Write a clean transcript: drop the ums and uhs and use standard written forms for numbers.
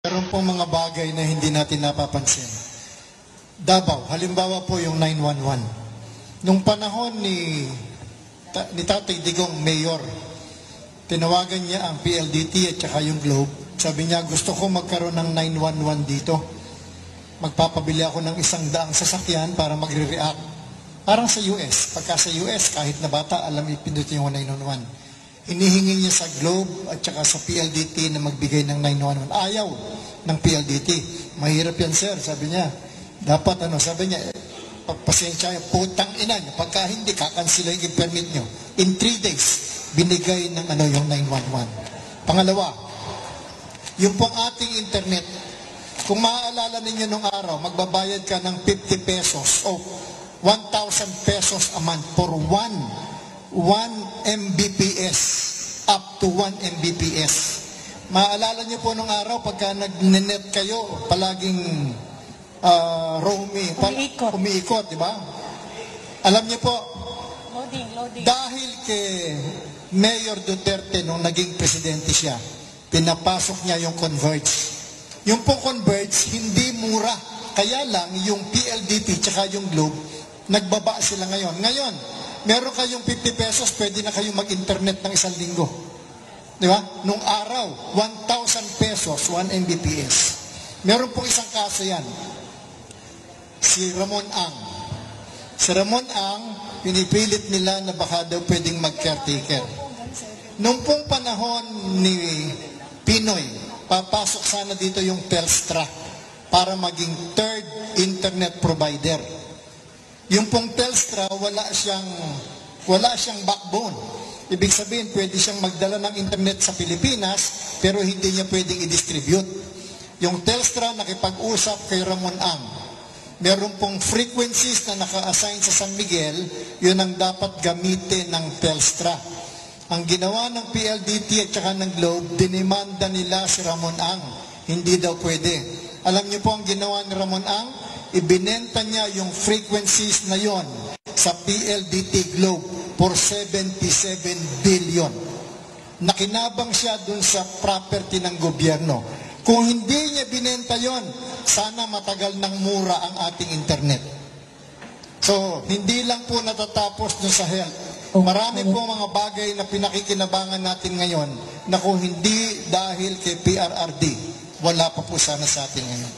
Meron pong mga bagay na hindi natin napapansin. Davao, halimbawa po yung 911. Nung panahon ni Tatay Digong Mayor, tinawagan niya ang PLDT at saka yung Globe. Sabi niya, gusto ko magkaroon ng 911 dito. Magpapabili ako ng 100 sasakyan para magre-react. Parang sa US. Pagka sa US, kahit na bata, alam ipindot yung 911. Inihingi niya sa Globe at saka sa PLDT na magbigay ng 911. Ayaw ng PLDT. Mahirap yan, sir. Sabi niya, dapat sabi niya, pagpasensya, putang ina niyo. Pagka hindi, kakansila yung permit niyo. In 3 days, binigay ng yung 911. Pangalawa, yung pong ating internet, kung maaalala ninyo nung araw, magbabayad ka ng 50 pesos o 1,000 pesos a month for 1 Mbps up to 1 Mbps. Maalala niyo po nung araw pagka nag-net kayo, palaging roaming, umiikot, di ba? Alam niyo po, loading. Dahil kay Mayor Duterte nung naging presidente siya, pinapasok niya yung Converge. Yung po Converge, hindi mura. Kaya lang, yung PLDT tsaka yung Globe, nagbaba sila ngayon. Ngayon, meron kayong 50 pesos, pwede na kayong mag-internet ng 1 linggo. Di ba? Nung araw, 1,000 pesos, 1 Mbps. Meron pong isang kaso yan. Si Ramon Ang. Si Ramon Ang, pinipilit nila na baka daw pwedeng mag-caretaker. Nung pong panahon ni Pinoy, papasok sana dito yung Telstra para maging third internet provider. Yung pong Telstra, wala siyang backbone. Ibig sabihin, pwede siyang magdala ng internet sa Pilipinas, pero hindi niya pwedeng i-distribute. Yung Telstra, nakipag-usap kay Ramon Ang. Meron pong frequencies na naka-assign sa San Miguel, yun ang dapat gamitin ng Telstra. Ang ginawa ng PLDT at saka ng Globe, dinimanda nila si Ramon Ang. Hindi daw pwede. Alam niyo po ang ginawa ni Ramon Ang? Ibinenta niya yung frequencies na yon sa PLDT Globe for 77 billion. Nakinabang siya dun sa property ng gobyerno. Kung hindi niya binenta yon, sana matagal ng mura ang ating internet. So, hindi lang po natatapos dun sa health. Marami po mga bagay na pinakikinabangan natin ngayon na kung hindi dahil kay PRRD, wala pa po sana sa atin ngayon.